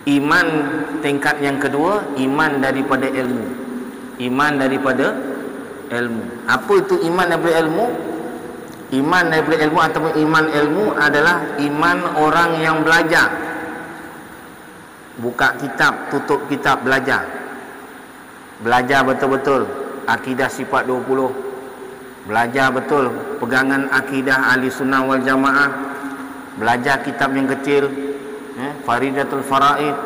Iman tingkat yang kedua, iman daripada ilmu. Iman daripada ilmu. Apa itu iman daripada ilmu? Iman daripada ilmu ataupun iman ilmu adalah iman orang yang belajar. Buka kitab, tutup kitab, belajar. Belajar betul-betul akidah sifat 20. Belajar betul pegangan akidah ahli sunnah wal jamaah. Belajar kitab yang kecil, Faridatul Faraid,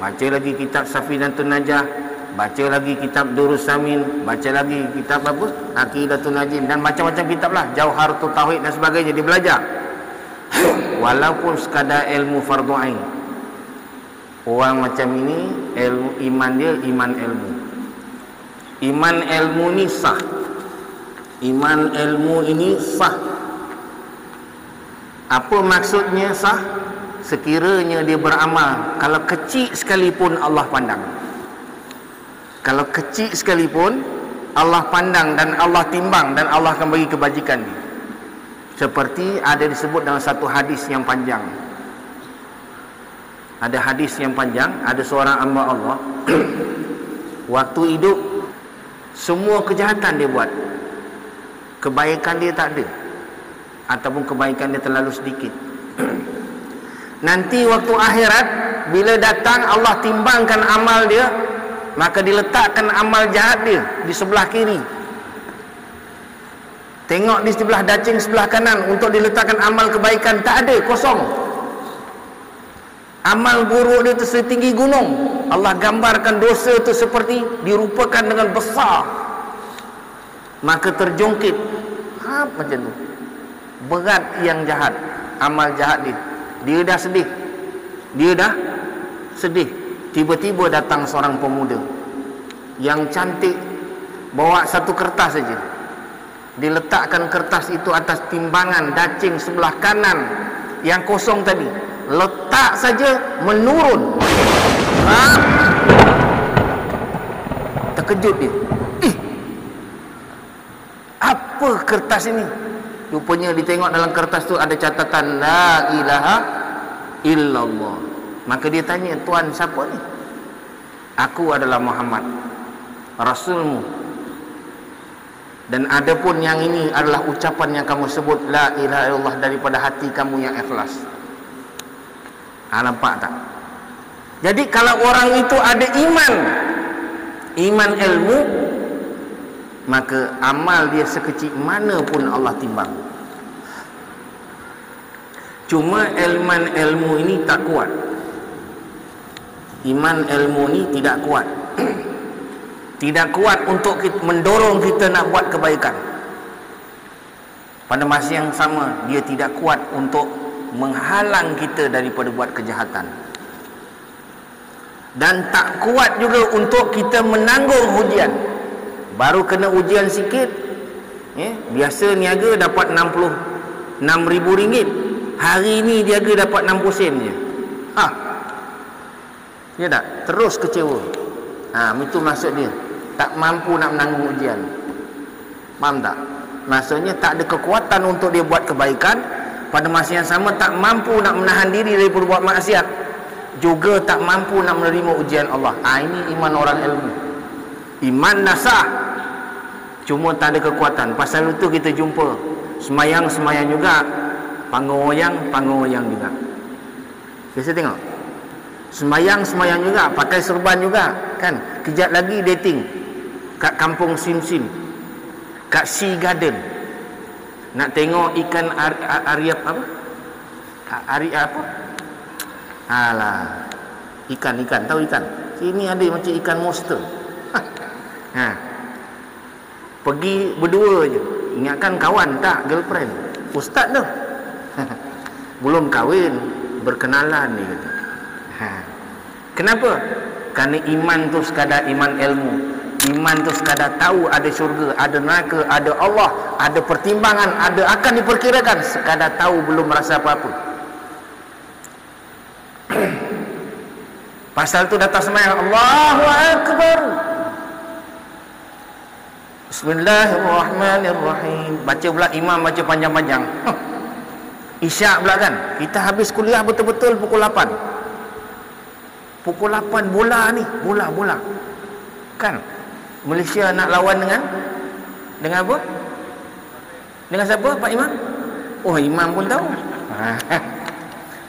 baca lagi kitab Safinatun Najah, baca lagi kitab Durus Samin, baca lagi kitab apa? Aqidatul Najim, dan macam-macam kitab lah, Jauharatul Tauhid dan sebagainya. Dia belajar walaupun sekadar ilmu fardu ain. Orang macam ini ilmu, iman dia iman ilmu. Iman ilmu ni sah. Iman ilmu ini sah. Apa maksudnya sah? Sekiranya dia beramal, kalau kecil sekalipun Allah pandang. Kalau kecil sekalipun Allah pandang dan Allah timbang, dan Allah akan bagi kebajikan dia. Seperti ada disebut dalam satu hadis yang panjang. Ada hadis yang panjang, ada seorang hamba Allah waktu hidup semua kejahatan dia buat, kebaikan dia tak ada, ataupun kebaikan dia terlalu sedikit. Nanti waktu akhirat, bila datang Allah timbangkan amal dia, maka diletakkan amal jahat dia di sebelah kiri. Tengok di sebelah dacing sebelah kanan untuk diletakkan amal kebaikan, tak ada, kosong. Amal buruk dia tu setinggi gunung. Allah gambarkan dosa tu seperti dirupakan dengan besar. Maka terjongkit macam tu, berat yang jahat, amal jahat dia. Dia dah sedih. Dia dah sedih. Tiba-tiba datang seorang pemuda yang cantik, bawa satu kertas saja. Diletakkan kertas itu atas timbangan dacing sebelah kanan yang kosong tadi. Letak saja, menurun. Terkejut dia. Apa kertas ini? Rupanya ditengok dalam kertas tu ada catatan La ilaha illallah. Maka dia tanya, Tuan siapa ni? Aku adalah Muhammad, Rasulmu. Dan ada pun yang ini adalah ucapan yang kamu sebut, La ilaha illallah, daripada hati kamu yang ikhlas. Nampak tak? Jadi kalau orang itu ada iman, iman ilmu, maka amal dia sekecil mana pun Allah timbang. Cuma iman ilmu ini tak kuat. Iman ilmu ini tidak kuat. Tidak kuat untuk mendorong kita nak buat kebaikan. Pada masa yang sama, dia tidak kuat untuk menghalang kita daripada buat kejahatan. Dan tak kuat juga untuk kita menanggung ujian. Baru kena ujian sikit, biasa niaga dapat RM66,000, hari ni niaga dapat 60 sen je. Ya tak? Terus kecewa. Itu maksud dia, tak mampu nak menanggung ujian. Faham tak? Maksudnya tak ada kekuatan untuk dia buat kebaikan. Pada masa yang sama tak mampu nak menahan diri daripada buat maksiat, juga tak mampu nak menerima ujian Allah. Ini iman orang ilmu. Iman nasah, cuma tak ada kekuatan. Pasal itu kita jumpa semayang-semayang juga, pangoyang juga. Biasa tengok semayang juga, pakai serban juga kan. Kejap lagi dating kat kampung Sim-Sim, kat Sea Garden, nak tengok ikan ariap apa? Ari apa? Ikan, tahu ikan? Sini ada macam ikan monster. Pergi berdua je. Ingatkan kawan, tak, girlfriend. Ustaz tu belum kahwin, berkenalan ni kata. Kenapa? Kerana iman tu sekadar iman ilmu. Iman tu sekadar tahu ada syurga, ada neraka, ada Allah, ada pertimbangan, ada akan diperkirakan. Sekadar tahu, belum merasa apa-apa. Pasal tu datang semayang, Allahu Akbar, Bismillahirrahmanirrahim. Baca pula imam, baca panjang-panjang. Isyak pula kan. Kita habis kuliah betul-betul pukul 8. Pukul 8 bola ni, bola. Kan? Malaysia nak lawan dengan apa? Dengan siapa Pak Imam? Oh, imam pun tahu.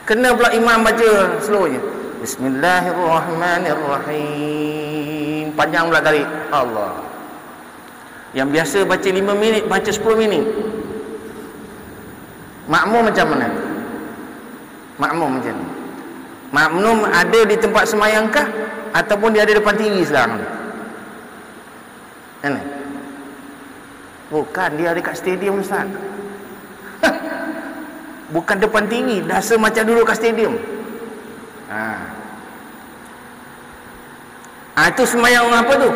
Kena pula imam baca slow je. Bismillahirrahmanirrahim. Panjang pula kali. Allah. Yang biasa baca 5 minit, baca 10 minit. Makmum macam mana? Makmum macam mana? Makmum ada di tempat semayangkah ataupun dia ada depan TV sekarang? Kan? Bukan, dia ada kat stadium Ustaz. Bukan depan TV, rasa macam dulu kat stadium. Itu semayang apa tu?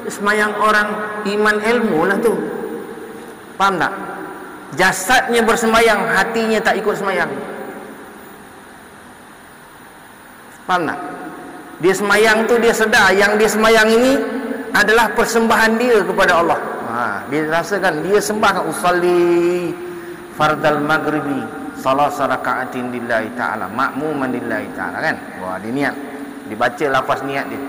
Semayang orang iman ilmu lah tu. Faham tak? Jasadnya bersemayang, hatinya tak ikut semayang. Faham tak? Dia semayang tu, dia sedar yang dia semayang ini adalah persembahan dia kepada Allah. Dia rasakan dia sembah, usalli fardal maghribi salasa raka'atin lillahi ta'ala ma'muman lillahi ta'ala, kan? Wah, dia niat, dibaca lafaz niat dia.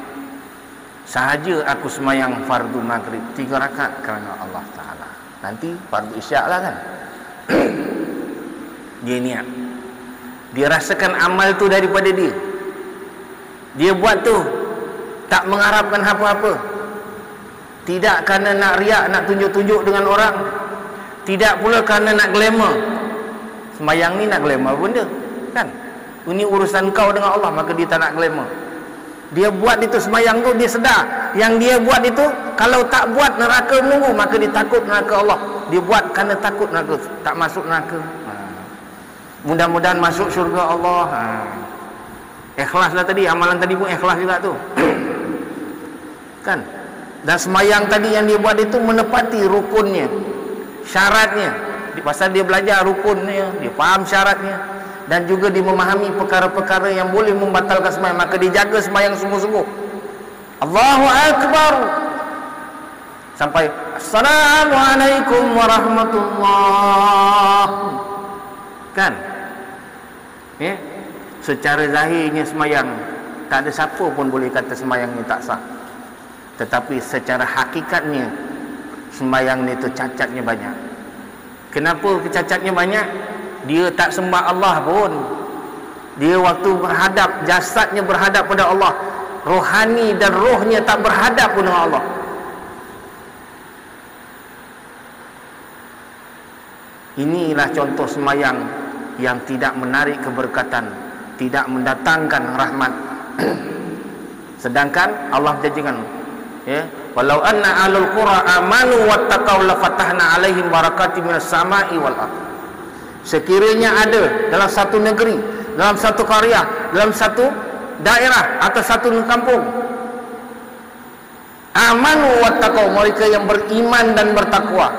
Sahaja aku semayang fardu maghrib 3 rakaat kerana Allah Ta'ala. Nanti fardu isyak lah, kan? Dia niat, dia rasakan amal tu daripada dia. Dia buat tu tak mengharapkan apa-apa. Tidak kerana nak riak, nak tunjuk-tunjuk dengan orang. Tidak pula kerana nak glamour. Sembayang ni nak glamour benda, kan? Ini urusan kau dengan Allah, maka dia tak nak glamour. Dia buat itu sembayang tu, dia sedar yang dia buat itu kalau tak buat neraka menunggu, maka dia takut neraka Allah. Dia buat kerana takut neraka, tak masuk neraka. Mudah-mudahan masuk syurga Allah. Ikhlas lah tadi, amalan tadi pun ikhlas juga tu. Kan? Dan semayang tadi yang dia buat itu menepati rukunnya, syaratnya. Pasal dia belajar rukunnya, dia faham syaratnya, dan juga dia memahami perkara-perkara yang boleh membatalkan semayang, maka dia jaga semayang sungguh-sungguh. Allahu Akbar sampai Assalamualaikum warahmatullah. Kan? Secara zahirnya semayang, tak ada siapa pun boleh kata semayangnya tak sah. Tetapi secara hakikatnya semayang ni tu cacatnya banyak. Kenapa cacatnya banyak? Dia tak sembah Allah pun. Dia waktu berhadap, jasadnya berhadap pada Allah, rohani dan rohnya tak berhadap pun dengan Allah. Inilah contoh semayang yang tidak menarik keberkatan, tidak mendatangkan rahmat. Sedangkan Allah janjikan, walau anna ahlul qura amanu wattaqau lafatahna alaihim barakatim minas sama'i wal ardh. Sekiranya ada dalam satu negeri, dalam satu karya, dalam satu daerah atau satu kampung, amanu wattaqau, mereka yang beriman dan bertakwa,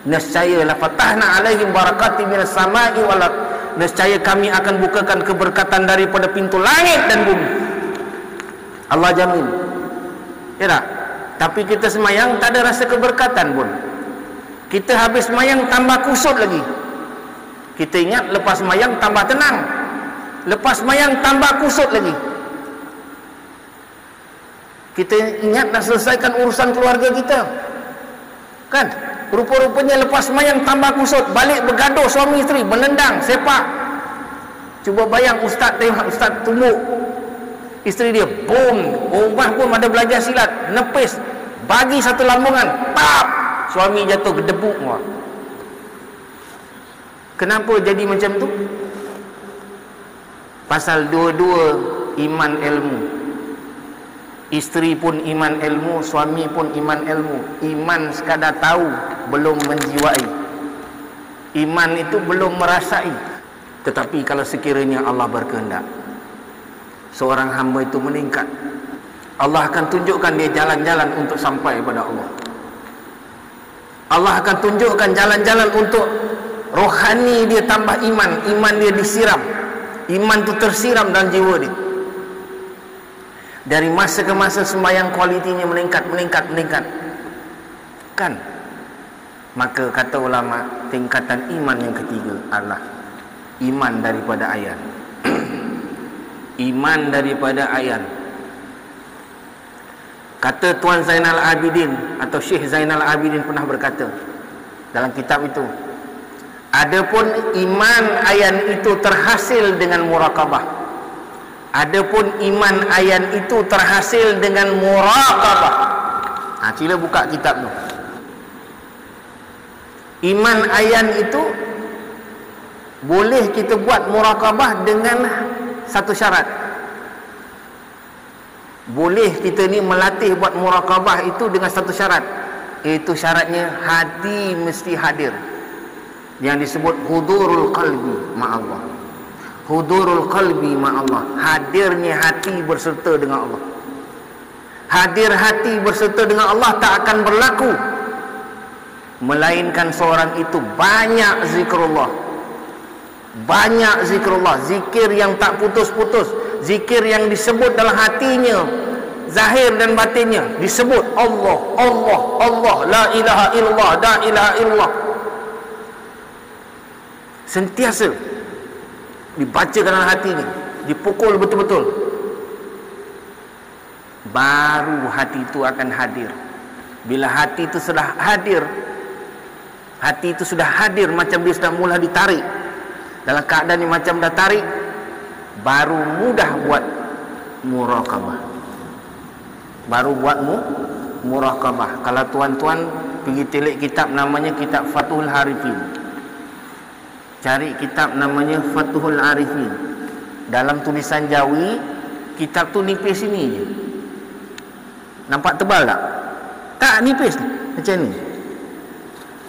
nescaya lafatahna alaihim barakatim minas sama'i wal ardh, nescaya kami akan bukakan keberkatan daripada pintu langit dan bumi. Allah jamin. Ya tak? Tapi kita semayang tak ada rasa keberkatan pun. Kita habis semayang tambah kusut lagi. Kita ingat lepas semayang tambah tenang, lepas semayang tambah kusut lagi. Kita ingat nak selesaikan urusan keluarga kita, kan? Rupa-rupanya lepas semayang tambah kusut, balik bergaduh suami isteri, menendang, sepak. Cuba bayang ustaz tengok, ustaz tumbuk isteri dia, boom, rumah pun ada belajar silat, nepis, bagi satu lambungan, tap, suami jatuh gedebuk. Kenapa jadi macam tu? Pasal dua-dua iman ilmu. Isteri pun iman ilmu, suami pun iman ilmu. Iman sekadar tahu, belum menjiwai. Iman itu belum merasai. Tetapi kalau sekiranya Allah berkehendak, seorang hamba itu meningkat, Allah akan tunjukkan dia jalan-jalan untuk sampai kepada Allah. Allah akan tunjukkan jalan-jalan untuk rohani dia tambah iman, iman dia disiram, iman itu tersiram dalam jiwa dia. Dari masa ke masa sembahyang kualitinya meningkat, kan? Maka kata ulama, tingkatan iman yang ketiga adalah iman daripada ayat. iman daripada ayan. Kata Tuan Zainal Abidin atau Syekh Zainal Abidin pernah berkata dalam kitab itu, adapun iman ayan itu terhasil dengan muraqabah. Adapun iman ayan itu terhasil dengan muraqabah. Sila buka kitab tu. Iman ayan itu boleh kita buat muraqabah dengan satu syarat. Boleh kita ni melatih buat muraqabah itu dengan satu syarat. Itu syaratnya hati mesti hadir. Yang disebut hudurul qalbi ma'allah. Hudurul qalbi ma'allah. Hadirnya hati berserta dengan Allah. Hadir hati berserta dengan Allah tak akan berlaku melainkan seorang itu banyak zikrullah. Banyak zikrullah, zikir yang tak putus-putus, zikir yang disebut dalam hatinya, zahir dan batinnya, disebut Allah, Allah, Allah, la ilaha illallah, la ilaha illallah. Sentiasa dibaca dalam hatinya, dipukul betul-betul. Baru hati itu akan hadir. Bila hati itu sudah hadir, hati itu sudah hadir macam dia sudah mula ditarik, dalam keadaan ni macam dah tarik, baru mudah buat muraqabah. Baru buat muraqabah. Kalau tuan-tuan pergi telik kitab namanya kitab Fathul Arifin, cari kitab namanya Fathul Arifin. Dalam tulisan Jawi, kitab tu nipis sini je. Nampak tebal tak? Tak, nipis macam ni.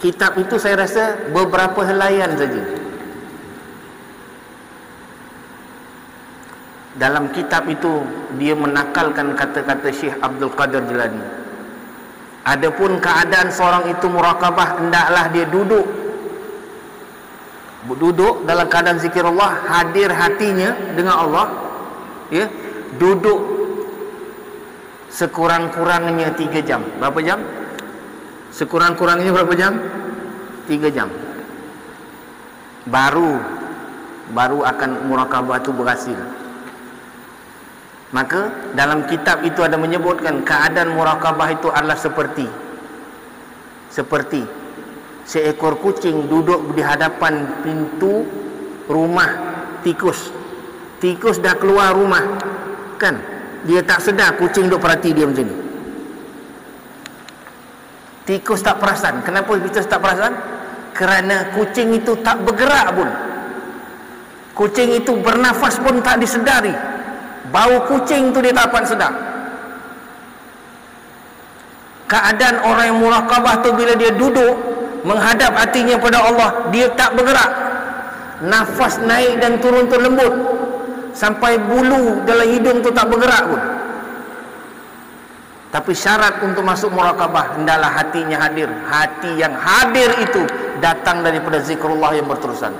Kitab itu saya rasa beberapa helaian saja. Dalam kitab itu dia menakalkan kata-kata Syekh Abdul Qadir Jilani. Adapun keadaan seorang itu muraqabah, hendaklah dia duduk dalam keadaan zikirullah, hadir hatinya dengan Allah, ya, duduk sekurang-kurangnya 3 jam. Berapa jam? Sekurang-kurangnya berapa jam? 3 jam. Baru akan muraqabah itu berhasil. Maka dalam kitab itu ada menyebutkan keadaan muraqabah itu adalah seperti seekor kucing duduk di hadapan pintu rumah tikus. Tikus dah keluar rumah, kan? Dia tak sedar kucing duk perhati dia macam ni. Tikus tak perasan. Kenapa tikus tak perasan? Kerana kucing itu tak bergerak pun. Kucing itu bernafas pun tak disedari. Bau kucing tu dia tak dapat sedar. Keadaan orang yang muraqabah tu bila dia duduk menghadap hatinya pada Allah, dia tak bergerak. Nafas naik dan turun terlembut sampai bulu dalam hidung tu tak bergerak pun. Tapi syarat untuk masuk muraqabah, hendaklah hatinya hadir. Hati yang hadir itu datang daripada zikrullah yang berterusan.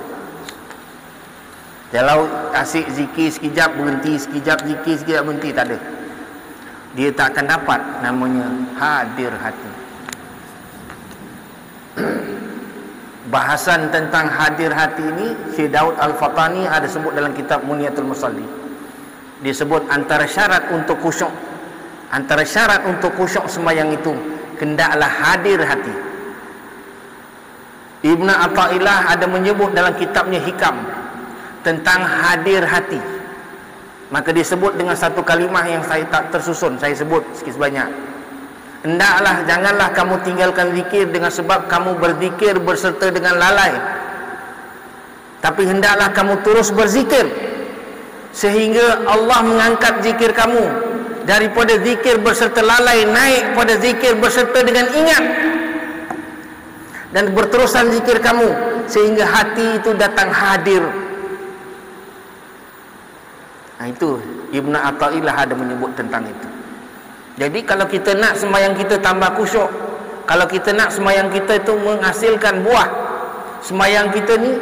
Kalau asyik zikir sekejap berhenti, sekejap zikir sekejap berhenti, tak ada. Dia tak akan dapat namanya hadir hati. Bahasan tentang hadir hati ini Syekh Daud Al-Fatani ada sebut dalam kitab Muniyatul Musalli. Dia sebut antara syarat untuk khusyuk, antara syarat untuk khusyuk sembahyang itu, hendaklah hadir hati. Ibnu Athaillah ada menyebut dalam kitabnya Hikam tentang hadir hati. Maka disebut dengan satu kalimah yang saya tak tersusun, saya sebut sikit sebanyak. Hendaklah, janganlah kamu tinggalkan zikir dengan sebab kamu berzikir berserta dengan lalai, tapi hendaklah kamu terus berzikir sehingga Allah mengangkat zikir kamu daripada zikir berserta lalai naik pada zikir berserta dengan ingat, dan berterusan zikir kamu sehingga hati itu datang hadir. Itu Ibnu Athaillah ada menyebut tentang itu. Jadi kalau kita nak sembahyang kita tambah khusyuk, kalau kita nak sembahyang kita itu menghasilkan buah, sembahyang kita ni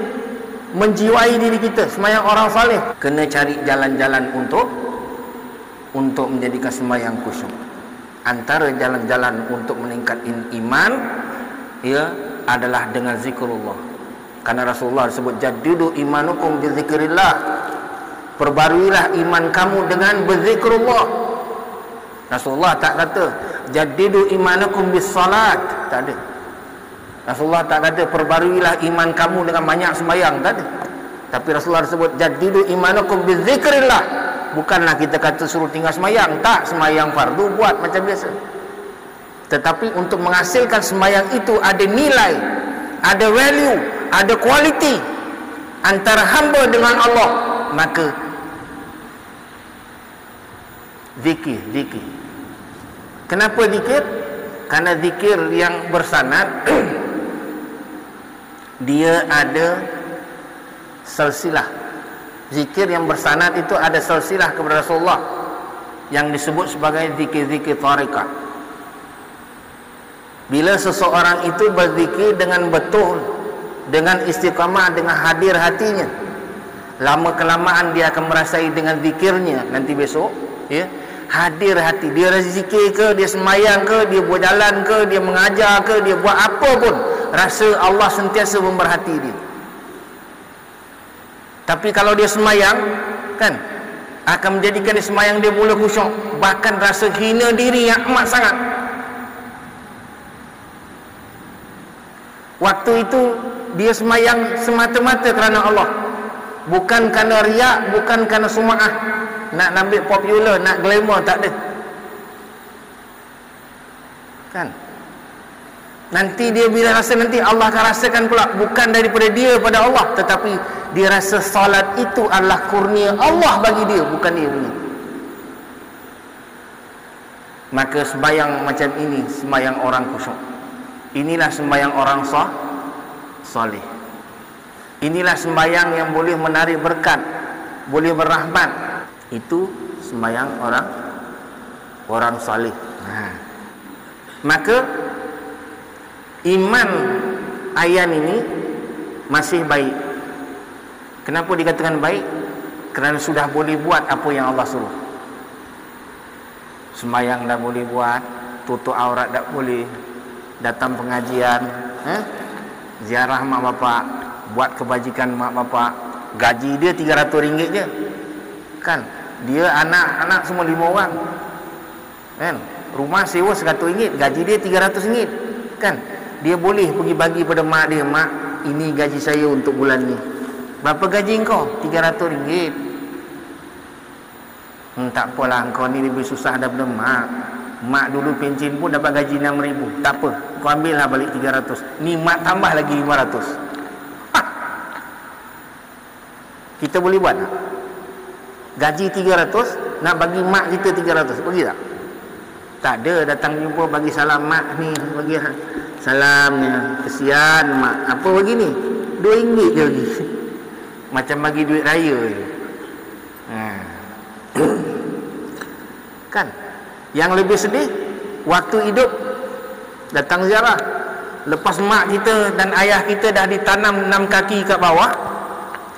menjiwai diri kita, sembahyang orang saleh, kena cari jalan-jalan untuk menjadikan sembahyang khusyuk. Antara jalan-jalan untuk meningkatkan iman, ya, adalah dengan zikrullah. Karena Rasulullah sebut jaddidu imanukum bi zikrillah. perbaruilah iman kamu dengan berzikrullah. Rasulullah tak kata jaddidu imanakum bis salat, tak ada. Rasulullah tak kata perbaruilah iman kamu dengan banyak sembahyang, tak ada. Tapi Rasulullah sebut jaddidu imanakum biz zikrillah. Bukanlah kita kata suruh tinggal sembahyang, tak, sembahyang fardu buat macam biasa. Tetapi untuk menghasilkan sembahyang itu ada nilai, ada value, ada quality antara hamba dengan Allah, maka zikir. Kenapa zikir? Karena zikir yang bersanad dia ada silsilah. Zikir yang bersanad itu ada silsilah kepada Rasulullah yang disebut sebagai zikir-zikir tariqah. Bila seseorang itu berzikir dengan betul, dengan istiqamah, dengan hadir hatinya, lama kelamaan dia akan merasai dengan zikirnya nanti besok, ya, hadir hati. Dia zikir ke, dia semayang ke, dia buat jalan ke, dia mengajar ke, dia buat apa pun, rasa Allah sentiasa memerhati dia. Tapi kalau dia semayang, kan, akan menjadikan dia semayang dia mula khusyuk, bahkan rasa hina diri yang amat sangat. Waktu itu dia semayang semata-mata kerana Allah, bukan kerana riak, bukan kerana sum'ah, nak ambil popular, nak glamour, tak ada. Kan? Nanti dia bila rasa, nanti Allah akan rasakan pula, bukan daripada dia pada Allah, tetapi dia rasa salat itu adalah kurnia Allah bagi dia, bukan dia punya. Maka sembahyang macam ini sembahyang orang khusyuk. Inilah sembahyang orang soleh. Inilah sembahyang yang boleh menarik berkat, boleh berrahmat. Itu sembahyang orang soleh. Maka iman Ayan ini masih baik. Kenapa dikatakan baik? Kerana sudah boleh buat apa yang Allah suruh. Sembahyang dah boleh buat, tutup aurat dah boleh, datang pengajian, ziarah mak bapak, buat kebajikan mak bapak. Gaji dia RM300 je, kan? Dia anak-anak semua 5 orang, kan? Rumah sewa RM100, gaji dia RM300, kan? Dia boleh pergi bagi pada mak dia, mak, ini gaji saya untuk bulan ni. Berapa gaji engkau? RM300. Tak apalah, engkau ni lebih susah daripada mak. Mak dulu pencen pun dapat gaji RM6,000. Tak apa, kau ambillah balik RM300. Ni mak tambah lagi RM500. Kita boleh buat tak? Gaji RM300, nak bagi mak kita RM300, boleh tak? Tak ada, datang jumpa bagi salam mak ni, bagi salamnya, kesian mak. Apa bagi ni? RM2 je lagi. Macam bagi duit raya je. Kan? Yang lebih sedih, waktu hidup datang ziarah, lepas mak kita dan ayah kita dah ditanam 6 kaki kat bawah,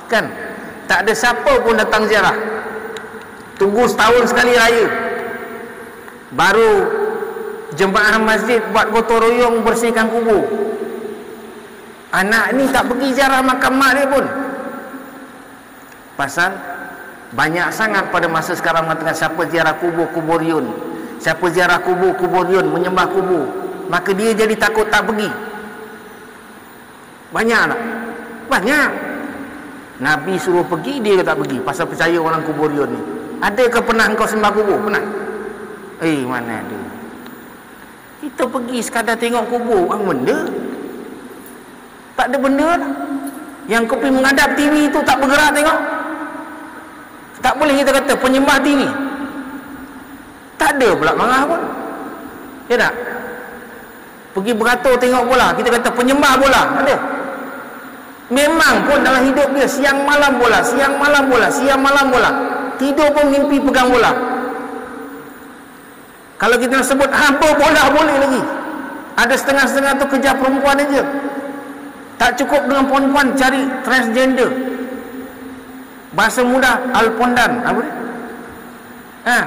kan? Tak ada siapa pun datang ziarah. Tunggu setahun sekali raya, baru jemaah masjid buat gotong royong bersihkan kubur. Anak ni tak pergi ziarah makam mak dia pun. Pasal banyak sangat pada masa sekarang mengatakan siapa ziarah kubur, kuburiyun. Siapa ziarah kubur, kuburiyun, menyembah kubur. Maka dia jadi takut tak pergi. Banyak tak? Banyak. Nabi suruh pergi, dia tak pergi pasal percaya orang kuburiyun ni. Adakah pernah engkau sembah kubur? Pernah? Mana ada. Kita pergi sekadar tengok kubur, apa benda? Tak ada benda lah. Yang kau pergi menghadap TV tu tak bergerak tengok. Tak boleh kita kata penyembah TV. Tak ada pula marah pun. Ya tak? Pergi beratur tengok bola, kita kata penyembah bola. Ada? Memang pun dalam hidup dia siang malam bola, siang malam bola, siang malam bola. Tidur pun mimpi pegang bola. Kalau kita nak sebut hamba bola boleh lagi. Ada setengah-setengah tu kerja perempuan aja. Tak cukup dengan perempuan, cari transgender. Bahasa mudah, alpondan. Apa dia?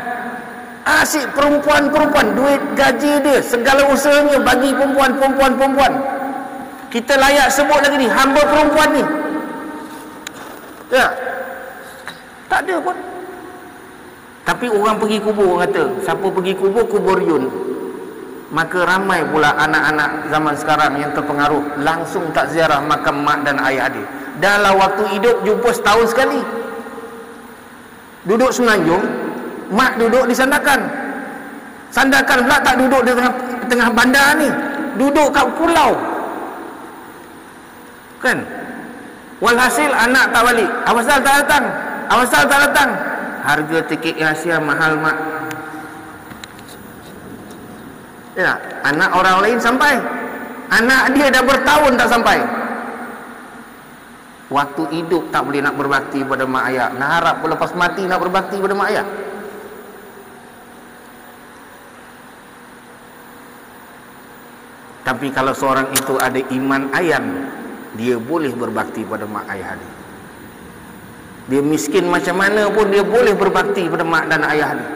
Asyik perempuan-perempuan, duit gaji dia, segala usahanya bagi perempuan. Kita layak sebut lagi ni hamba perempuan ni. Ya. Tak ada pun. Tapi orang pergi kubur, orang kata siapa pergi kubur, kubur Yun. Maka ramai pula anak-anak zaman sekarang yang terpengaruh langsung tak ziarah makam mak dan ayah dia. Dalam waktu hidup jumpa setahun sekali. Duduk Semenanjung, mak duduk di Sandakan. Sandakan pula tak duduk di tengah bandar ni, duduk kat pulau. Kan? Walhasil anak tak balik. Awasal tak datang. Awasal tak datang. Harga tiket Asia mahal mak. Ya, anak orang lain sampai. Anak dia dah bertahun tak sampai. Waktu hidup tak boleh nak berbakti pada mak ayah. Nak harap lepas mati nak berbakti pada mak ayah. Tapi kalau seorang itu ada iman ayan, dia boleh berbakti pada mak ayah dia. Dia miskin macam mana pun dia boleh berbakti pada mak dan ayah dia.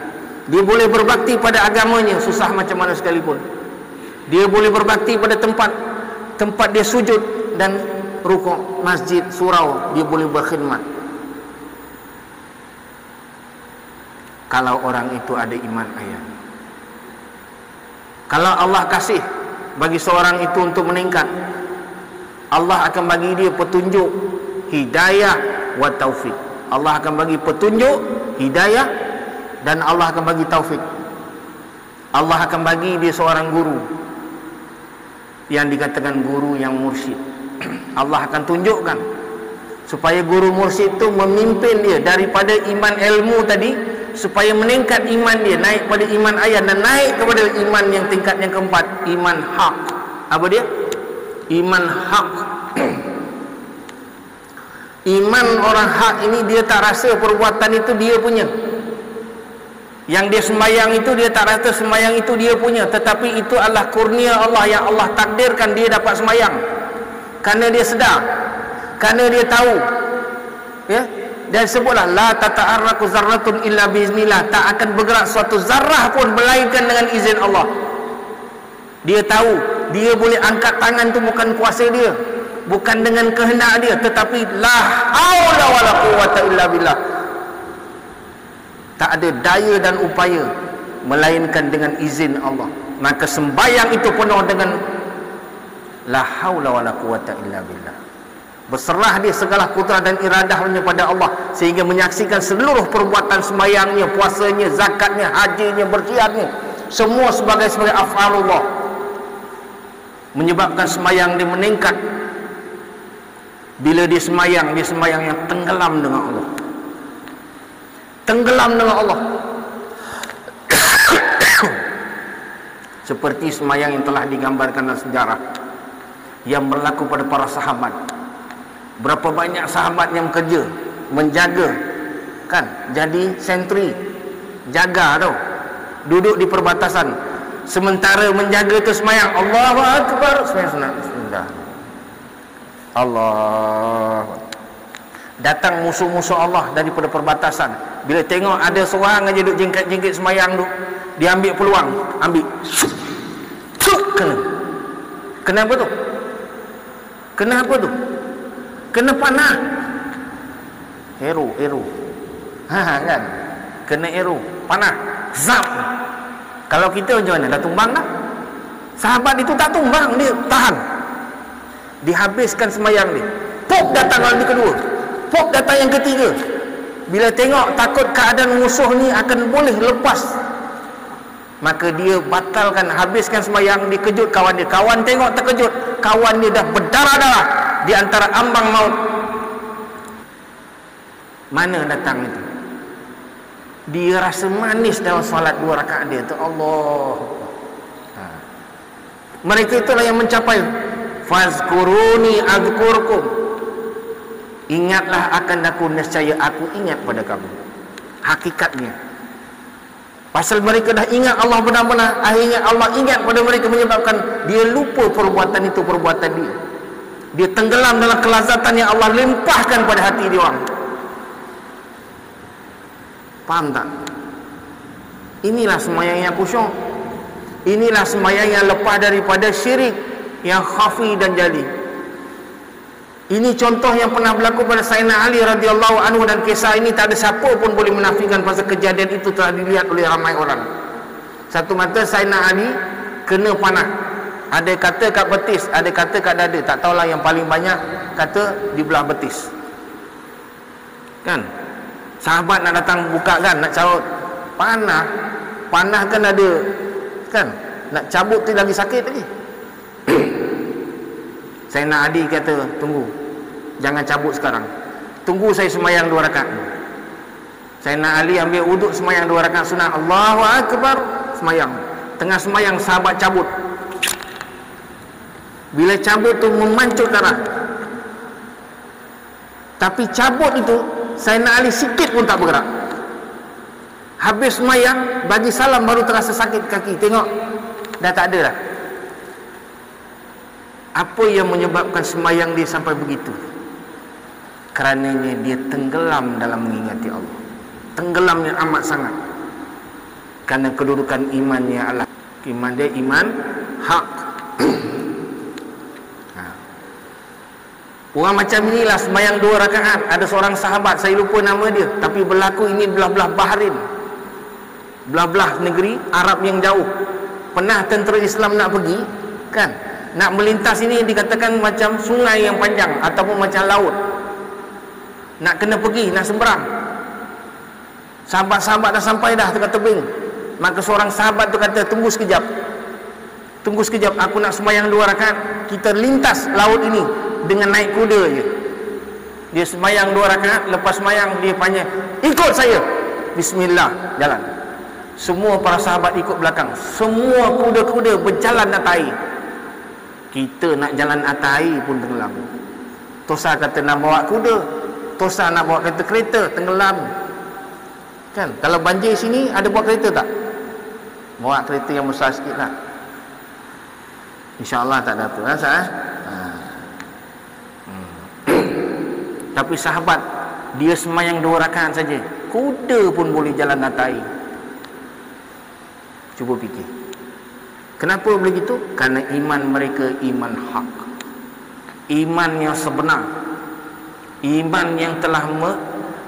Dia boleh berbakti pada agamanya, susah macam mana sekalipun. Dia boleh berbakti pada tempat dia sujud dan rukuk, masjid, surau, dia boleh berkhidmat. Kalau orang itu ada iman ayan. Kalau Allah kasih bagi seorang itu untuk meningkat, Allah akan bagi dia petunjuk, hidayah wa taufik. Allah akan bagi petunjuk, hidayah, dan Allah akan bagi taufik. Allah akan bagi dia seorang guru yang dikatakan guru yang mursyid. Allah akan tunjukkan supaya guru mursyid itu memimpin dia daripada iman ilmu tadi, supaya meningkat iman dia, naik pada iman ayan dan naik kepada iman yang tingkat yang keempat, iman hak. Apa dia? Iman hak. Iman orang hak ini dia tak rasa perbuatan itu dia punya. Yang dia sembahyang itu dia tak rasa sembahyang itu dia punya, tetapi itu adalah kurnia Allah yang Allah takdirkan dia dapat sembahyang. Kerana dia sedar, kerana dia tahu. Ya? Dan sebutlah la tata'arraku zarratun illa biiznillah, tak akan bergerak suatu zarrah pun melainkan dengan izin Allah. Dia tahu dia boleh angkat tangan tu bukan kuasa dia, bukan dengan kehendak dia, tetapi la haula wala quwwata illa billah. Tak ada daya dan upaya melainkan dengan izin Allah. Maka sembahyang itu penuh dengan la haula wala quwwata illa billah. Berserah dia segala kudrah dan iradahnya pada Allah, sehingga menyaksikan seluruh perbuatan sembahyangnya, puasanya, zakatnya, hajinya, berjihadnya, semua sebagai af'alullah, menyebabkan sembahyang dia meningkat. Bila dia sembahyang yang tenggelam dengan Allah, tenggelam dengan Allah. Seperti sembahyang yang telah digambarkan dalam sejarah yang berlaku pada para sahabat. Berapa banyak sahabat yang bekerja menjaga, kan, jadi sentri, jaga tau, duduk di perbatasan, sementara menjaga tu sembahyang Allahu Akbar, sembahyang sunat, sudah Allah. Datang musuh-musuh Allah daripada perbatasan, bila tengok ada seorang aja duduk jengket-jengket sembahyang tu, dia ambil peluang, ambil kena apa tu? Kenapa tu? Kena panah, arrow, kan, kena arrow, panah, zap. Kalau kita macam mana? Dah tumbang dah. Sahabat itu tak tumbang, dia tahan, dihabiskan sembahyang dia. Pop datang kali kedua, pop datang yang ketiga. Bila tengok takut keadaan musuh ni akan boleh lepas, maka dia batalkan, habiskan sembahyang, dikejut kawan dia. Kawan tengok terkejut, kawan dia dah berdarah-darah di antara ambang maut. Mana datang itu? Dia rasa manis dalam solat 2 rakaat dia tu. Allah. Mereka itulah yang mencapai fazkuruni azkurkum. Ingatlah akan aku, nescaya aku ingat pada kamu. Hakikatnya, pasal mereka dah ingat Allah benar-benar, akhirnya Allah ingat pada mereka, menyebabkan dia lupa perbuatan itu perbuatan dia. Dia tenggelam dalam kelazatan yang Allah limpahkan pada hati dia orang. Faham tak? Inilah sembahyang yang khusyuk. Inilah sembahyang yang lepas daripada syirik yang khafi dan jali. Ini contoh yang pernah berlaku pada Sayyidina Ali radhiyallahu anhu, dan kisah ini tak ada siapa pun boleh menafikan pasal kejadian itu telah dilihat oleh ramai orang. Satu mata Sayyidina Ali kena panah. Ada kata kat betis, ada kata kat dada. Tak tahulah, yang paling banyak kata di belah betis. Kan? Sahabat nak datang buka kan, nak carut. Panah kan ada. Kan? Nak cabut tu lagi sakit lagi. Sayyidina Ali kata, tunggu, jangan cabut sekarang, tunggu saya semayang 2 rakaat. Sayyidina Ali ambil wuduk, semayang 2 rakaat sunat, Allahu Akbar, semayang. Tengah semayang sahabat cabut. Bila cabut tu memancut darah. Tapi cabut itu Sayyidina Ali sikit pun tak bergerak. Habis semayang, bagi salam baru terasa sakit kaki. Tengok, dah tak ada dah. Apa yang menyebabkan semayang dia sampai begitu? Kerananya dia tenggelam dalam mengingati Allah. Tenggelamnya amat sangat. Kerana kedudukan imannya Allah. Iman dia iman hak. Orang macam inilah semayang 2 rakaat. Ada seorang sahabat, saya lupa nama dia, tapi berlaku ini belah-belah Bahrain, belah-belah negeri Arab yang jauh. Pernah tentera Islam nak pergi, kan, nak melintas ini dikatakan macam sungai yang panjang ataupun macam laut. Nak kena pergi, nak semberang. Sahabat-sahabat dah sampai dah dekat tebing. Maka seorang sahabat tu kata, tunggu sekejap, tunggu sekejap, aku nak semayang 2 rakaat. Kita lintas laut ini dengan naik kuda je. Dia semayang 2 rakaat. Lepas semayang dia panggil, ikut saya. Bismillah, jalan. Semua para sahabat ikut belakang. Semua kuda-kuda berjalan atas air. Kita nak jalan atas air pun tenggelam. Tosa kata nak bawa kuda, Tosa nak bawa kereta, tenggelam. Kan, kalau banjir sini ada bawa kereta tak? Bawa kereta yang besar sikit lah. InsyaAllah tak ada apa lah. Tapi sahabat, dia semayang 2 rakaat saja, kuda pun boleh jalan atas air. Cuba fikir, kenapa begitu? Kerana iman mereka iman hak, iman yang sebenar, iman yang telah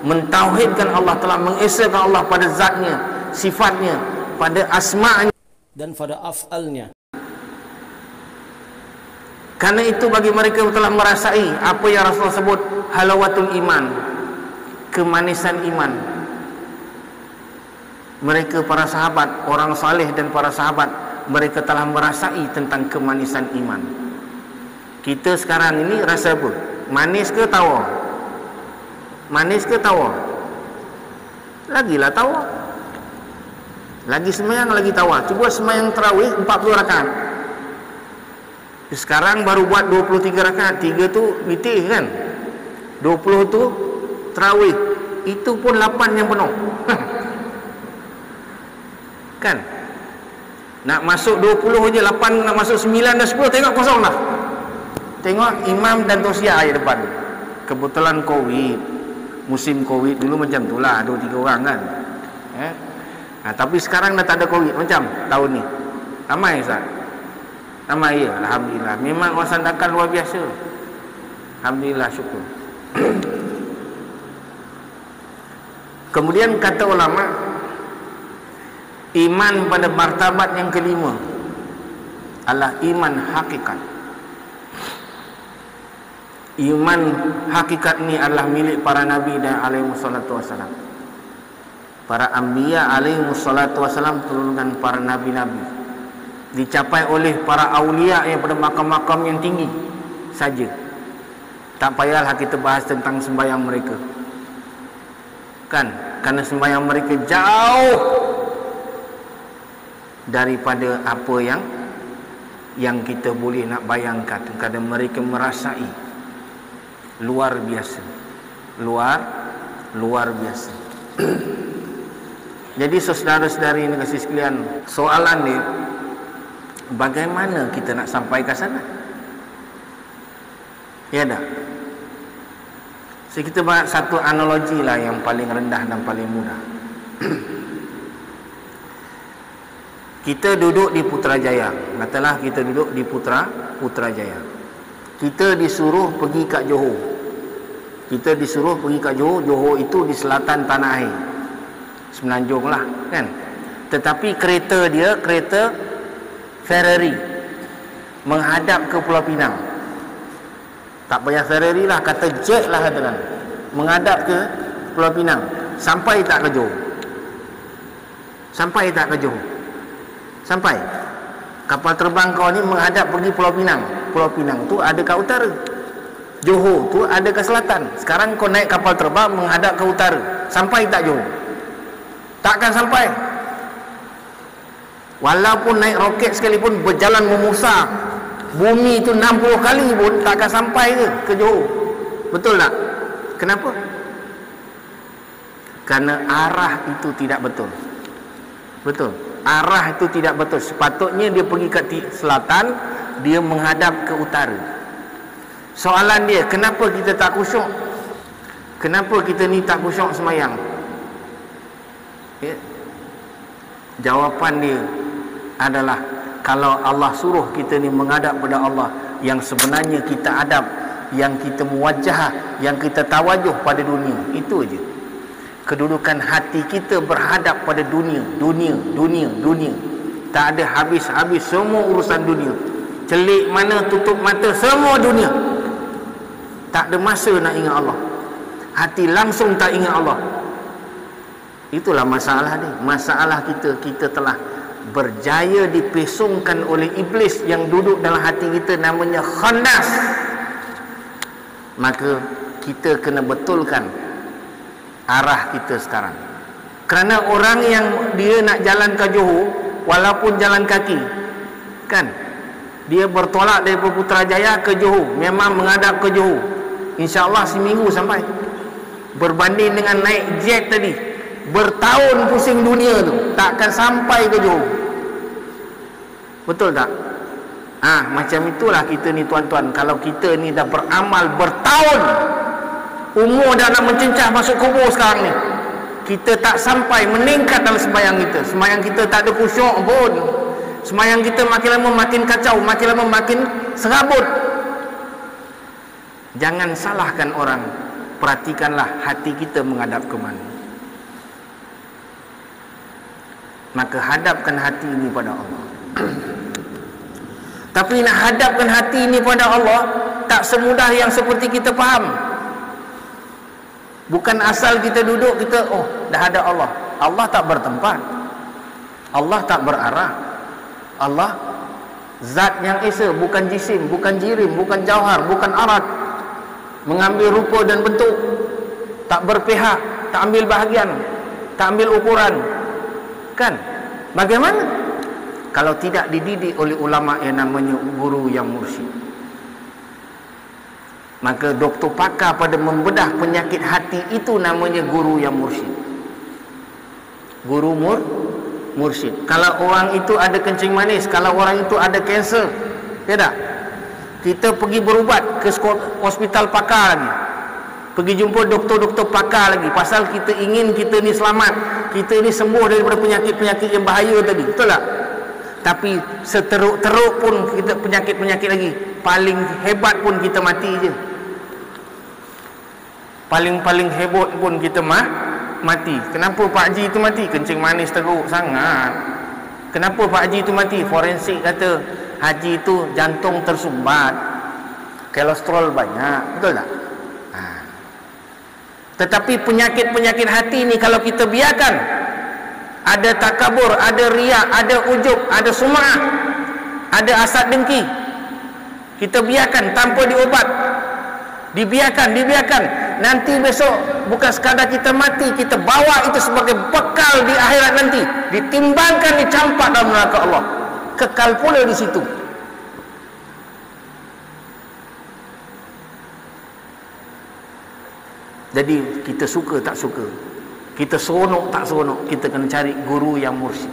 mentauhidkan Allah, telah mengesakan Allah pada zatnya, sifatnya, pada asma'nya dan pada af'alnya. Karena itu bagi mereka telah merasai apa yang Rasulullah sebut halawatul iman, kemanisan iman. Mereka para sahabat, orang saleh dan para sahabat, mereka telah merasai tentang kemanisan iman. Kita sekarang ini rasa apa? Manis ke tawar? Manis ke tawar? Lagilah tawar. Lagi semayang lagi tawar. Cuba semayang tarawih 40 rakaat. Sekarang baru buat 23 rakaat, 3 tu witir kan, 20 tu tarawih. Itu pun 8 yang penuh. Kan, nak masuk 20 je, 8 nak masuk 9 dan 10, tengok kosong dah. Tengok imam dan tausiah ayat depan. Kebetulan Covid, musim Covid dulu macam tu lah, 2-3 orang kan. Tapi sekarang dah tak ada Covid macam tahun ni. Ramai Ustaz? Ramai ya, alhamdulillah. Memang wasandakan luar biasa. Alhamdulillah, syukur. Kemudian kata ulama, iman pada martabat yang kelima adalah iman hakikat. Iman hakikat ni adalah milik para nabi dan alaihi wassalatu wassalam. Para anbiya alaihi wassalatu wassalam, turunan para nabi-nabi, dicapai oleh para awliya yang pada makam-makam yang tinggi saja. Tak payahlah kita bahas tentang sembahyang mereka, kan, kerana sembahyang mereka jauh daripada apa yang kita boleh nak bayangkan. Kerana mereka merasai luar biasa, luar biasa. Jadi saudara-saudari yang kasih sekalian, soalan ni, bagaimana kita nak sampai ke sana? Ya dah. So kita buat satu analogi lah yang paling rendah dan paling mudah. Kita duduk di Putrajaya. Katalah kita duduk di Putrajaya. Kita disuruh pergi kat Johor. Kita disuruh pergi kat Johor. Johor itu di selatan tanah air, Semenanjung lah kan. Tetapi kereta dia kereta Ferrari menghadap ke Pulau Pinang. Tak payah Ferrari lah, kata jet lah katakan, menghadap ke Pulau Pinang. Sampai tak ke Johor? Sampai tak ke Johor? Sampai. Kapal terbang kau ni menghadap pergi Pulau Pinang. Pulau Pinang tu ada ke utara, Johor tu ada ke selatan. Sekarang kau naik kapal terbang menghadap ke utara. Sampai tak Johor? Takkan sampai. Walaupun naik roket sekalipun, berjalan memusa bumi itu 60 kali pun takkan sampai ke Johor. Betul tak? Kenapa? Karena arah itu tidak betul. Betul. Arah itu tidak betul. Sepatutnya dia pergi ke selatan, dia menghadap ke utara. Soalan dia, kenapa kita tak khusyuk? Kenapa kita ni tak khusyuk semayang? Ya. Jawapan dia adalah, kalau Allah suruh kita ni menghadap pada Allah, yang sebenarnya kita hadap, yang kita muwajjah, yang kita tawajuh pada dunia, itu aja. Kedudukan hati kita berhadap pada dunia. Tak ada habis-habis, semua urusan dunia. Celik mana, tutup mata, semua dunia. Tak ada masa nak ingat Allah. Hati langsung tak ingat Allah. Itulah masalah dia. Masalah kita telah berjaya dipesongkan oleh iblis yang duduk dalam hati kita, namanya khannas. Maka kita kena betulkan arah kita sekarang. Kerana orang yang dia nak jalan ke Johor, walaupun jalan kaki kan, dia bertolak dari Putrajaya ke Johor, memang menghadap ke Johor, InsyaAllah seminggu sampai. Berbanding dengan naik jet tadi, bertahun pusing dunia tu, takkan sampai ke Johor. Betul tak? Macam itulah kita ni tuan-tuan. Kalau kita ni dah beramal bertahun, umur dah nak mencencah masuk kubur sekarang ni, kita tak sampai meningkat dalam sembahyang kita. Sembahyang kita tak ada khusyuk pun. Sembahyang kita makin lama makin kacau, makin lama makin serabut. Jangan salahkan orang. Perhatikanlah hati kita menghadap ke mana. Maka hadapkan hati ini pada Allah. Tapi nak hadapkan hati ini pada Allah tak semudah yang seperti kita faham. Bukan asal kita duduk kita, oh dah ada Allah. Allah tak bertempat, Allah tak berarah. Allah zat yang esa, bukan jisim, bukan jirim, bukan jauhar, bukan arat, mengambil rupa dan bentuk, tak berpihak, tak ambil bahagian, tak ambil ukuran. Kan? Bagaimana kalau tidak dididik oleh ulama yang namanya guru yang mursyid? Maka doktor pakar pada membedah penyakit hati itu namanya guru yang mursyid. Guru mursyid. Kalau orang itu ada kencing manis, kalau orang itu ada kanser, ya tak? Kita pergi berubat ke hospital pakar lagi, pergi jumpa doktor-doktor pakar lagi, pasal kita ingin kita ni selamat, kita ni sembuh daripada penyakit-penyakit yang bahaya tadi. Betul tak? Tapi seteruk-teruk pun kita penyakit-penyakit lagi, paling hebat pun kita mati je. Paling-paling hebat pun kita mati. Kenapa Pak Haji itu mati? Kencing manis teruk sangat. Kenapa Pak Haji itu mati? Forensik kata Haji itu jantung tersumbat, kolesterol banyak. Betul tak? Tetapi penyakit-penyakit hati ni kalau kita biarkan, ada takabur, ada riak, ada ujub, ada sum'ah, ada hasad dengki, kita biarkan tanpa diobat, dibiarkan, nanti besok bukan sekadar kita mati, kita bawa itu sebagai bekal di akhirat nanti, ditimbangkan, dicampak dalam neraka Allah, kekal pula di situ. Jadi kita suka tak suka, kita seronok tak seronok, kita kena cari guru yang mursyid.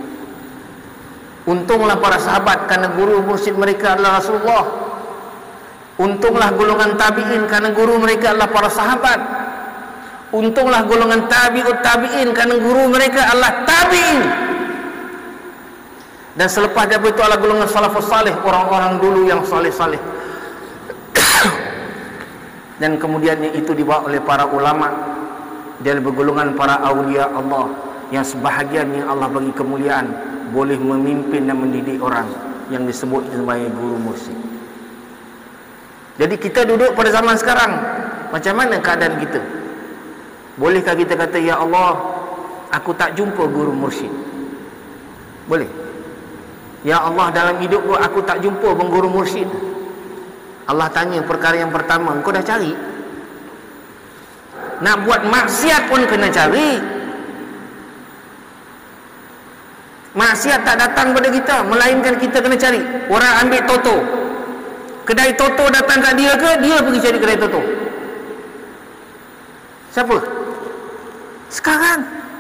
Untunglah para sahabat kerana guru mursyid mereka adalah Rasulullah. Untunglah golongan tabi'in kerana guru mereka adalah para sahabat. Untunglah golongan tabi'ut tabi'in kerana guru mereka adalah tabi'in. Dan selepas daripada itu adalah golongan salafus salih, orang-orang dulu yang salih-salih. dan kemudiannya itu dibawa oleh para ulama dari bergolongan para awliya Allah yang sebahagian yang Allah bagi kemuliaan boleh memimpin dan mendidik orang yang disebut sebagai guru mursyid. Jadi kita duduk pada zaman sekarang, macam mana keadaan kita? Bolehkah kita kata, ya Allah, aku tak jumpa guru mursyid? Boleh? Ya Allah, dalam hidupku aku tak jumpa pengguru mursyid. Allah tanya perkara yang pertama, engkau dah cari? Nak buat maksiat pun kena cari. Maksiat tak datang pada kita, melainkan kita kena cari. Orang ambil toto, kedai toto datang kat dia ke? Dia pergi cari kedai toto. Siapa? Sekarang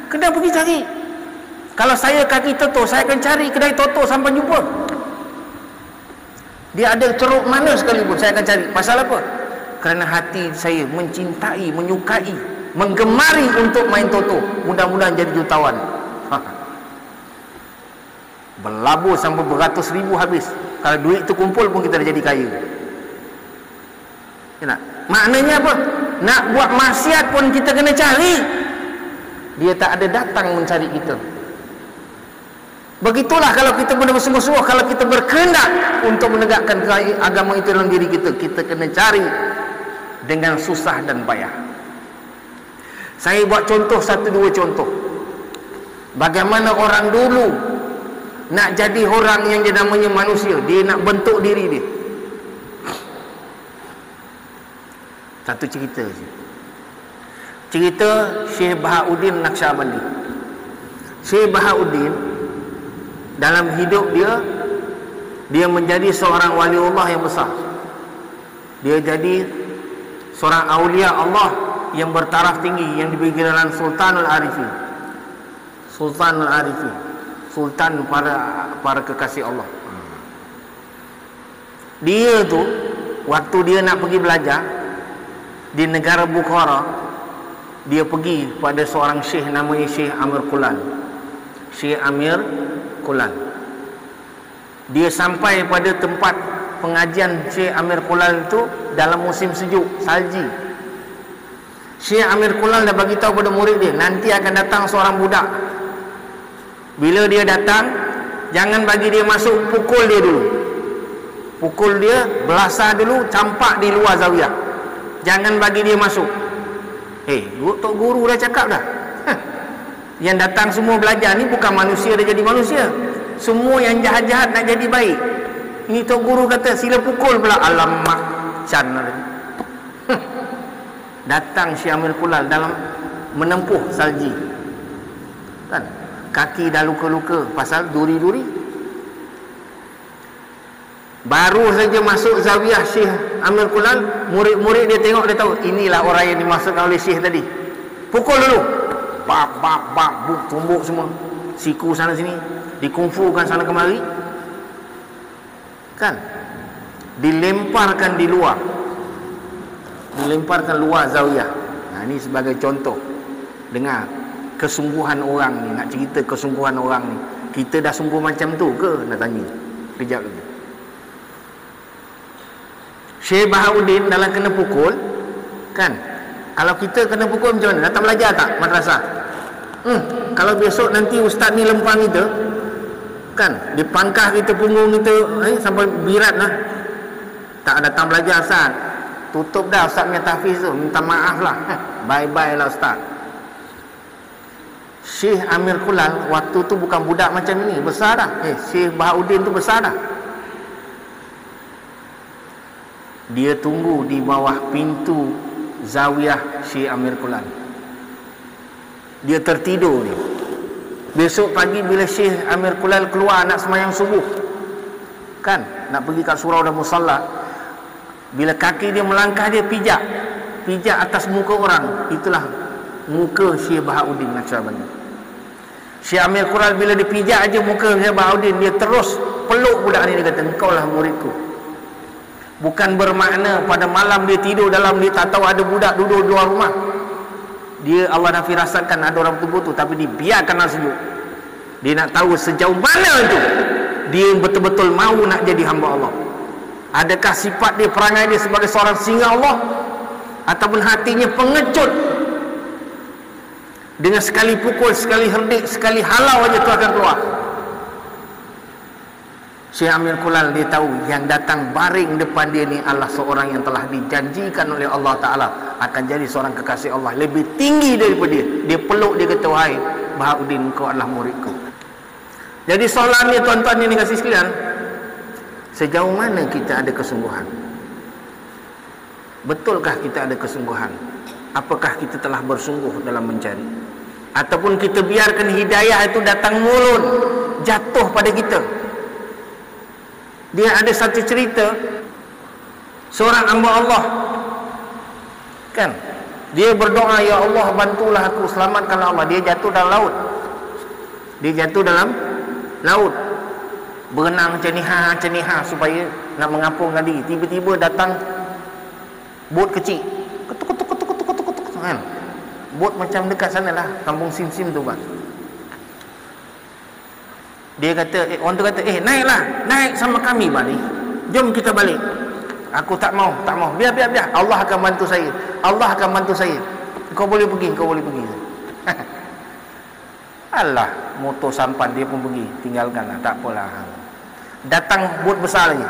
kena pergi cari. Kalau saya kaki toto, saya akan cari kedai toto sampai jumpa. Dia ada ceruk mana sekalipun, saya akan cari. Pasal apa? Kerana hati saya mencintai, menyukai, menggemari untuk main toto. Mudah-mudahan jadi jutawan. Berlabur sampai beratus ribu habis. Kalau duit tu kumpul pun kita dah jadi kaya. Ya, maknanya apa? Nak buat maksiat pun kita kena cari. Dia tak ada datang mencari kita. Begitulah kalau kita bersungguh-sungguh, kalau kita berkehendak untuk menegakkan agama itu dalam diri kita, kita kena cari dengan susah dan payah. Saya buat contoh, satu dua contoh. Bagaimana orang dulu nak jadi orang yang dia namanya manusia, dia nak bentuk diri dia. Satu cerita je. Cerita Syekh Bahauddin Naqsyabandi. Syekh Bahauddin dalam hidup dia menjadi seorang waliullah yang besar. Dia jadi seorang aulia Allah yang bertaraf tinggi, yang diberi gelar Sultanul Arifin. Sultanul Arifin, sultan para kekasih Allah. Dia tu waktu dia nak pergi belajar di negara Bukhara, dia pergi pada seorang syekh namanya Syekh Amir Qulan. Syekh Amir Qulan. Dia sampai pada tempat pengajian Syekh Amir Qulan itu dalam musim sejuk, salji. Syekh Amir Qulan dah bagi tahu pada murid dia, nanti akan datang seorang budak. Bila dia datang, jangan bagi dia masuk, pukul dia dulu. Pukul dia, belasah dulu, campak di luar zawiyah. Jangan bagi dia masuk. Tok guru dah cakap dah. Yang datang semua belajar ni bukan manusia dah jadi manusia. Semua yang jahat-jahat nak jadi baik. Ini tok guru kata sila pukul pula. Alamak, can. Datang Syekh Amir Qulan dalam menempuh salji. Kan? Kaki dah luka-luka pasal duri-duri. Baru saja masuk zawiyah Syekh Amir Qulan, murid-murid dia tengok, dia tahu inilah orang yang dimasukkan oleh Syekh tadi. Pukul dulu. Bap, tumbuk semua. Siku sana sini, dikungfukan sana kemari. Kan? Dilemparkan di luar. Dilemparkan luar zawiyah. Nah, ini sebagai contoh. Dengar kesungguhan orang ni, nak cerita kesungguhan orang ni. Kita dah sungguh macam tu ke? Nak tanya. Kejap lagi. Syekh Bahauddin dalam kena pukul, kan? Kalau kita kena pukul macam mana? Datang belajar tak madrasah? Kalau besok nanti ustaz ni lempang kita, kan? Dipangkah kita punggung kita sampai birat lah. Tak datang belajar ustaz. Tutup dah ustaz punya tahfiz tu. Minta maaf lah. Bye-bye lah ustaz. Syekh Amir Qulan waktu tu bukan budak macam ni. Besar dah. Syekh Bahauddin tu besar dah. Dia tunggu di bawah pintu zawiyah Syekh Amir Qulan. Dia tertidur ni. Besok pagi bila Syekh Amir Qulan keluar nak semayang subuh, kan, nak pergi kat surau dan musalla, bila kaki dia melangkah, dia pijak atas muka orang. Itulah muka Syekh Bahauddin Naqsyabandi. Syekh Amir Qulan bila dia pijak aja muka Syekh Bahauddin, dia terus peluk budak ni. Dia kata, engkau lah muridku. Bukan bermakna pada malam dia tidur dalam, dia tak tahu ada budak duduk di luar rumah. Dia, Allah dah firasatkan ada orang betul-betul, tapi dibiarkanlah sejuk. Dia nak tahu sejauh mana tu dia betul-betul mahu nak jadi hamba Allah. Adakah sifat dia, perangai dia sebagai seorang singa Allah, ataupun hatinya pengecut, dengan sekali pukul, sekali herdik, sekali halau aja tu akan keluar. Syekh Amir Kulal dia tahu yang datang baring depan dia ni adalah seorang yang telah dijanjikan oleh Allah Ta'ala akan jadi seorang kekasih Allah lebih tinggi daripada dia. Dia peluk, dia kata, wahai Bahauddin, kau adalah muridku. Jadi soalan ni tuan-tuan yang dikasih sekalian, sejauh mana kita ada kesungguhan? Betulkah kita ada kesungguhan? Apakah kita telah bersungguh dalam mencari? Ataupun kita biarkan hidayah itu datang mulun, jatuh pada kita? Dia ada satu cerita, seorang hamba Allah kan, dia berdoa, ya Allah bantulah aku, selamatkanlah Allah. Dia jatuh dalam laut. Dia jatuh dalam laut, berenang ceniha supaya nak mengapungkan diri. Tiba-tiba datang bot kecil, ketuk kan, bot macam dekat sana lah, kampung Sim tu kan. Dia kata, orang tu kata, naiklah, naik sama kami balik, jom kita balik. Aku tak mau, biar, Allah akan bantu saya, kau boleh pergi. Alah, motor sampan dia pun pergi, tinggalkanlah, tak apalah. Datang bot besar lagi,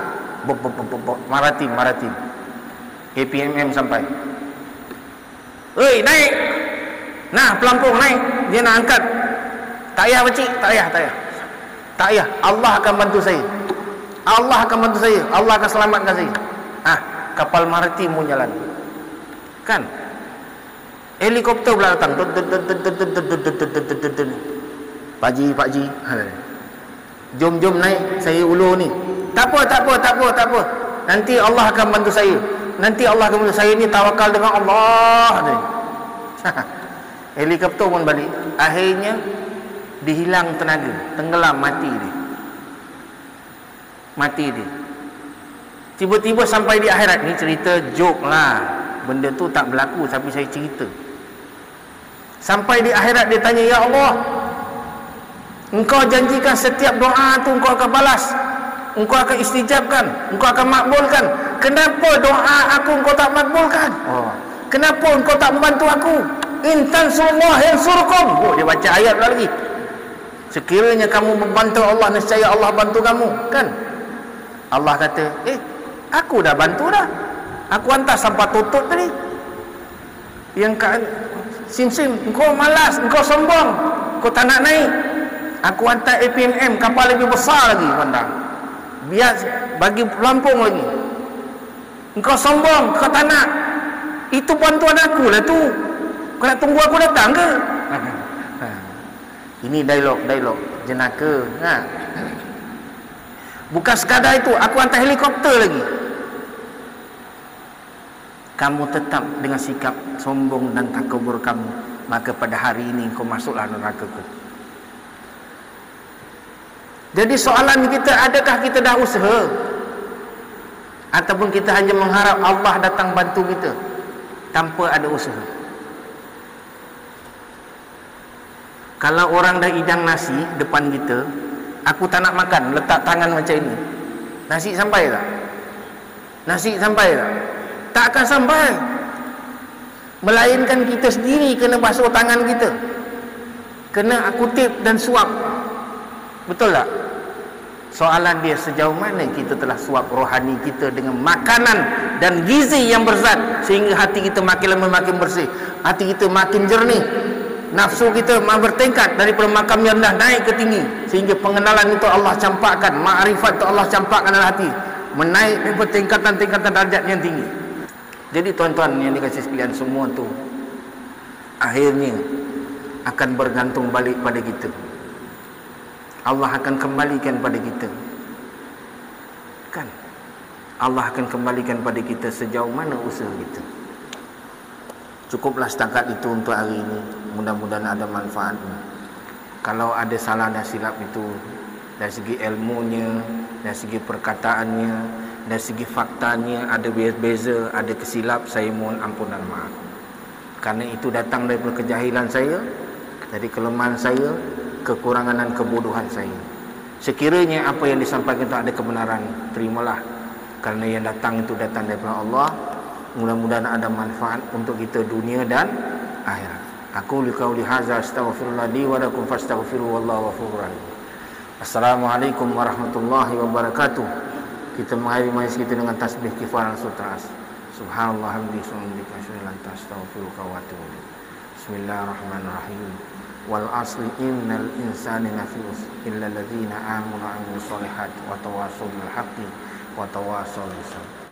Maratim, APMM sampai. Naik, nah pelampung naik, dia nak angkat. Tak payah pakcik, tak payah, Allah akan bantu saya, Allah akan selamatkan saya. Kapal maritim pun jalan kan, helikopter pula datang, Pak Ji, jom naik, saya ulur ni. Tak apa, nanti Allah akan bantu saya, saya ni tawakal dengan Allah. Helikopter pun balik, akhirnya dihilang tenaga, tenggelam, mati dia. Tiba-tiba sampai di akhirat, ni cerita joke lah, benda tu tak berlaku tapi saya cerita. Sampai di akhirat dia tanya, ya Allah, Engkau janjikan setiap doa tu Engkau akan balas, Engkau akan istijabkan, Engkau akan makbulkan. Kenapa doa aku Engkau tak makbulkan? Kenapa Engkau tak membantu aku? In tansurullah yansurkum. Dia baca ayat lagi. Sekiranya kamu membantu Allah, nescaya Allah bantu kamu, kan? Allah kata, aku dah bantu dah. Aku hantar sampah tutup tadi. Yang Sim, engkau malas, engkau sombong, engkau tak nak naik. Aku hantar APMM, kapal lebih besar lagi, pandang. Biar bagi pelampung lagi. Engkau sombong, engkau tak nak. Itu bantuan aku lah tu. Kau nak tunggu aku datang ke? Ini dialog jenaka. Bukan sekadar itu, aku hantar helikopter lagi. Kamu tetap dengan sikap sombong dan takabur kamu, maka pada hari ini kau masuklah neraka-ku. Jadi soalan kita, adakah kita dah usaha? Ataupun kita hanya mengharap Allah datang bantu kita tanpa ada usaha? Kalau orang dah hidang nasi depan kita, aku tak nak makan, letak tangan macam ini, nasi sampai tak? Tak akan sampai. Melainkan kita sendiri kena basuh tangan kita, kena kutip dan suap. Betul tak? Soalan dia, sejauh mana kita telah suap rohani kita dengan makanan dan gizi yang berzat, sehingga hati kita makin lama makin bersih, hati kita makin jernih, nafsu kita bertingkat daripada makam yang rendah naik ke tinggi, sehingga pengenalan itu Allah campakkan, ma'rifat itu Allah campakkan dalam hati, menaik daripada tingkatan-tingkatan darjat yang tinggi. Jadi tuan-tuan yang dikasih sekalian, semua tu akhirnya akan bergantung balik pada kita. Allah akan kembalikan pada kita, kan? Allah akan kembalikan pada kita sejauh mana usaha kita. Cukuplah setakat itu untuk hari ini. Mudah-mudahan ada manfaatnya. Kalau ada salah dan silap itu dari segi ilmunya, dari segi perkataannya, dari segi faktanya ada beza, ada kesilap, saya mohon ampunan maaf. Karena itu datang daripada kejahilan saya, dari kelemahan saya, kekurangan dan kebodohan saya. Sekiranya apa yang disampaikan itu ada kebenaran, terimalah, karena yang datang itu datang daripada Allah. Mudah-mudahan ada manfaat untuk kita dunia dan akhirat. Aku liqauli hadza astaghfirullah li wa lakum fastaghfiru wallahu ghafurur rahim. Assalamualaikum warahmatullahi wabarakatuh. Kita mengakhiri majlis kita dengan tasbih kifaran sutra. Subhanallah hamdika asyhadu an la ilaha illa anta astaghfiruka wa atubu ilaik. Bismillahirrahmanirrahim. Wal asri innal insana lafi khusr illa alladziina aamanu wa 'amilus solihati wa tawassaw bil haqqi wa tawassaw bis sabr.